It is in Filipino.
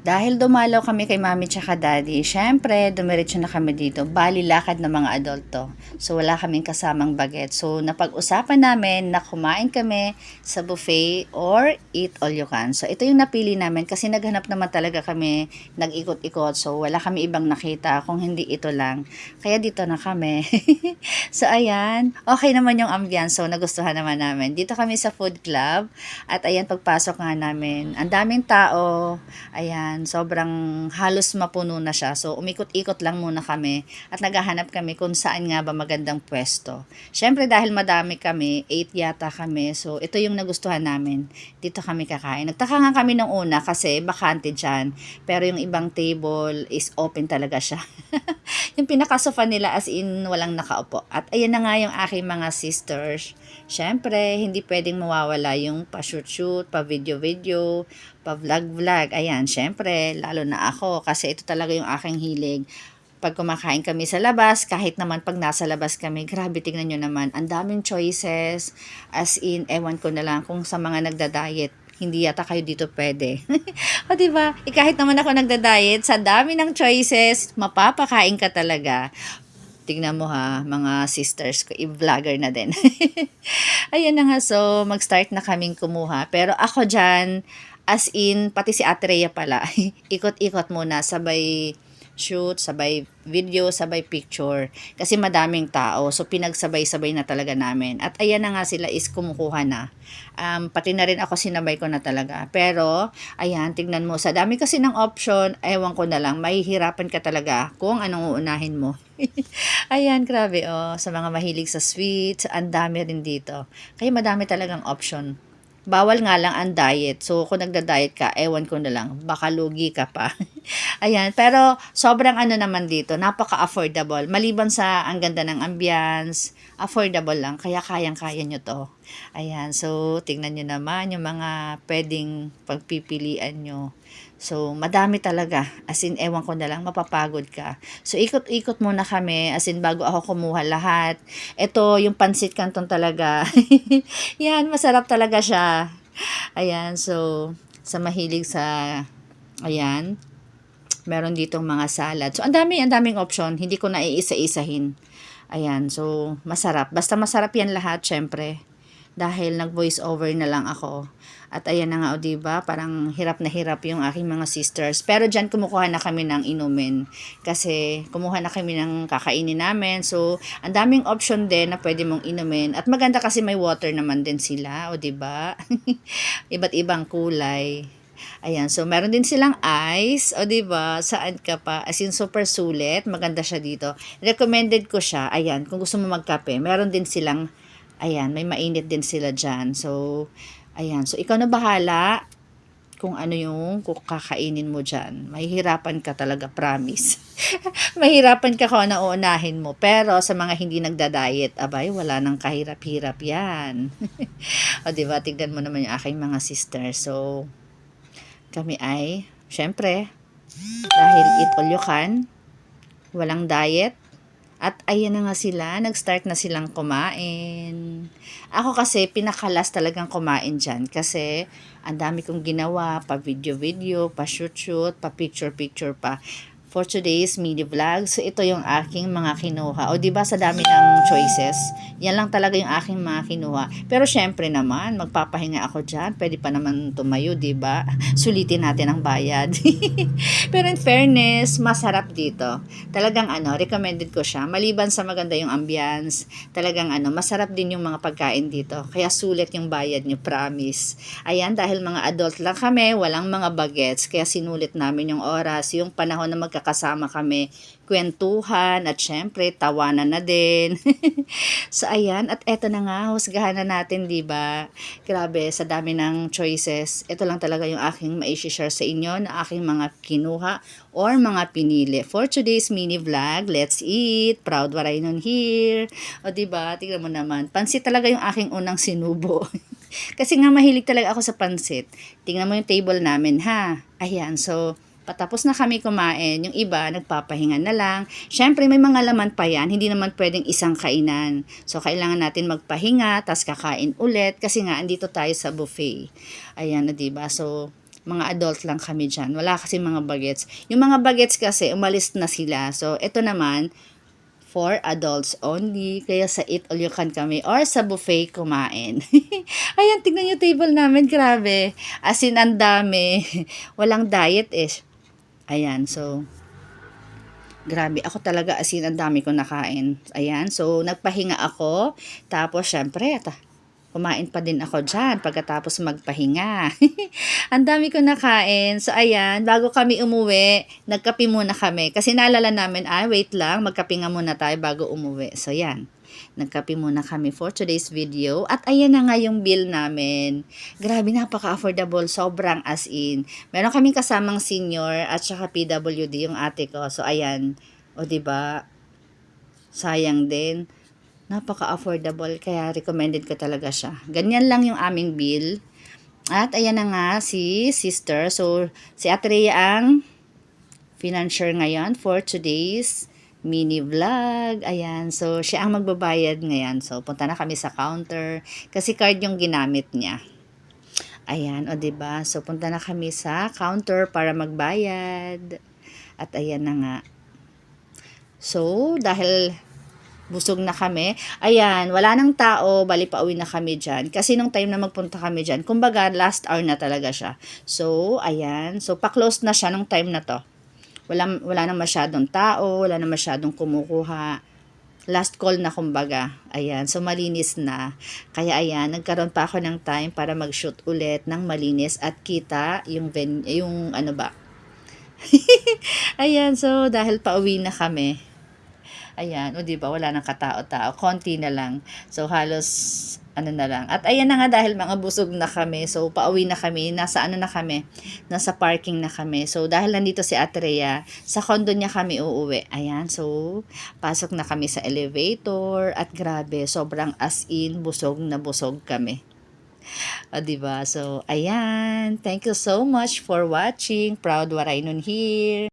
Dahil dumalaw kami kay mami tsaka daddy, syempre dumiretso na kami dito. Bali lakad ng mga adulto. So wala kaming kasamang baget. So napag-usapan namin na kumain kami sa buffet or eat all you can. So ito yung napili namin kasi naghanap naman talaga kami, nag-ikot-ikot. So wala kami ibang nakita kung hindi ito lang. Kaya dito na kami. So ayan, okay naman yung ambiance. So nagustuhan naman namin. Dito kami sa food club at ayan pagpasok nga namin. Ang daming tao. Ayan, sobrang halos mapuno na siya. So, umikot-ikot lang muna kami at naghahanap kami kung saan nga ba magandang pwesto. Siyempre, dahil madami kami, 8 yata kami. So, ito yung nagustuhan namin. Dito kami kakain. Nagtaka nga kami nung una kasi bakante dyan. Pero yung ibang table is open talaga siya. Yung pinakasofa nila as in walang nakaupo. At ayan na nga yung aking mga sisters. Siyempre, hindi pwedeng mawawala yung pa-shoot-shoot, pa-video-video, pa-vlog-vlog. Ayan, siyempre, lalo na ako kasi ito talaga yung aking hilig. Pag kumakain kami sa labas, kahit naman pag nasa labas kami, grabe tingnan nyo naman, ang daming choices. As in, ewan ko na lang kung sa mga nagda-diet, hindi yata kayo dito pwede. O diba? Kahit naman ako nagda-diet, sa dami ng choices, mapapakain ka talaga. Tingnan mo ha, mga sisters ko, i-vlogger na din. Ayan na nga, so mag-start na kaming kumuha. Pero ako dyan, as in, pati si Ate Rhea pala, ikot-ikot muna, sabay shoot, sabay video, sabay picture. Kasi madaming tao, so pinagsabay-sabay na talaga namin. At ayan na nga sila is kumukuha na. Pati na rin ako sinabay ko na talaga. Pero, ayan, tignan mo, sa dami kasi ng option, ewan ko na lang, mahihirapan ka talaga kung anong uunahin mo. Ayan, grabe, oh. Sa mga mahilig sa sweets, ang dami rin dito. Kaya madami talagang option. Bawal nga lang ang diet. So, kung nagda-diet ka, ewan ko na lang, baka lugi ka pa. Ayan, pero sobrang ano naman dito, napaka-affordable. Maliban sa ang ganda ng ambience, affordable lang, kaya kayang-kaya nyo to. Ayan, so tingnan nyo naman yung mga pwedeng pagpipilian nyo. So, madami talaga. As in, ewan ko na lang, mapapagod ka. So, ikot-ikot muna kami. As in, bago ako kumuha lahat. Ito, yung pansit canton talaga. Yan, masarap talaga siya. Ayan, so, sa mahilig sa, ayan, meron ditong mga salad. So, ang daming option. Hindi ko na iisa-isahin. Ayan, so, masarap. Basta masarap yan lahat, syempre. Dahil nag-voice over na lang ako. At ayan na nga, o diba, parang hirap na hirap yung aking mga sisters. Pero dyan kumukuha na kami ng inumin. Kasi kumuha na kami ng kakainin namin. So, ang daming option din na pwede mong inumin. At maganda kasi may water naman din sila, o diba? Iba't ibang kulay. Ayan, so meron din silang ice, o diba, saan ka pa, as in super sulit, maganda siya dito. Recommended ko siya, ayan, kung gusto mo magkape, meron din silang, ayan, may mainit din sila dyan. So, ayan, so ikaw na bahala kung ano yung kakainin mo dyan. Mahihirapan ka talaga, promise. Mahirapan ka kung ano uunahin mo. Pero sa mga hindi nagda-diet, abay, wala nang kahirap-hirap yan. O diba, tignan mo naman yung aking mga sisters. So, kami ay, syempre, dahil eat all you can, walang diet, at ayan na nga sila, nag-start na silang kumain. Ako kasi, pinakalas talagang kumain dyan kasi ang dami kong ginawa, pa video-video, pa shoot-shoot, pa picture-picture pa. For today's mini vlog, so ito yung aking mga kinuha. O diba sa dami ng choices, yan lang talaga yung aking mga kinuha. Pero syempre naman, magpapahinga ako dyan. Pwede pa naman tumayo, diba? Sulitin natin ang bayad. Pero in fairness, masarap dito. Talagang recommended ko siya. Maliban sa maganda yung ambience, talagang masarap din yung mga pagkain dito. Kaya sulit yung bayad nyo, promise. Ayan, dahil mga adult lang kami, walang mga bagets. Kaya sinulit namin yung oras, yung panahon na magkakasama kami, kwentuhan, at syempre, tawanan na din. So, ayan, at eto na nga, husgahan na natin, diba? Grabe, sa dami ng choices, ito lang talaga yung aking mai-share sa inyo na aking mga kinuha or mga pinili. For today's mini vlog, let's eat. Proud Warainon here. O, diba? Tignan mo naman. Pansit talaga yung aking unang sinubo. Kasi nga mahilig talaga ako sa pansit. Tingnan mo yung table namin, ha? Ayan, so, patapos na kami kumain, yung iba nagpapahinga na lang. Syempre may mga laman pa yan, hindi naman pwedeng isang kainan. So kailangan natin magpahinga, tas kakain ulit kasi nga andito tayo sa buffet. Ayan na 'di ba? So Mga adult lang kami dyan. Wala kasi mga bagets. Yung mga bagets kasi, umalis na sila. So, ito naman, for adults only. Kaya sa eat all you can kami or sa buffet kumain. Ayan, tignan yung table namin. Grabe. As in, ang dami. Walang diet eh. Ayan, so, grabe. Ako talaga as in, ang dami ko nakain. Ayan, so, nagpahinga ako. Tapos, syempre, kumain pa din ako dyan pagkatapos magpahinga. Ang dami ko nakain. So, ayan, bago kami umuwi, nagkape muna kami. Kasi naalala namin, wait lang, magkape nga muna tayo bago umuwi. So, yan. Nagkape muna kami for today's video. At ayan na nga yung bill namin. Grabe, napaka-affordable. Sobrang as in. Meron kaming kasamang senior at saka PWD yung ate ko. So, ayan. O, diba? Sayang din. Napaka-affordable, kaya recommended ko talaga siya. Ganyan lang yung aming bill. At ayan na nga si sister. So, si Ate Rhea ang financier ngayon for today's mini vlog. Ayan. So, siya ang magbabayad ngayon. So, punta na kami sa counter. Kasi card yung ginamit niya. Ayan. O, diba? So, punta na kami sa counter para magbayad. At ayan na nga. So, dahil busog na kami. Ayan, wala nang tao, bali pauwi na kami dyan. Kasi nung time na magpunta kami dyan, kumbaga last hour na talaga siya. So, ayan. So, pa-close na siya nung time na to. Wala nang masyadong tao, wala nang masyadong kumukuha. Last call na kumbaga. Ayan, so malinis na. Kaya ayan, nagkaroon pa ako ng time para mag-shoot ulit ng malinis at kita yung ano ba. Ayan, so dahil pauwi na kami. Ayan, o diba, wala nang katao-tao, konti na lang. So, halos, ano na lang. At ayan na nga, dahil mga busog na kami, so, pauwi na kami, nasa ano na kami, nasa parking na kami. So, dahil nandito si Ate Rhea, sa condo niya kami uuwi. Ayan, so, pasok na kami sa elevator, at grabe, sobrang as in, busog na busog kami. O, diba? So, ayan, thank you so much for watching. Proud Waraynon here.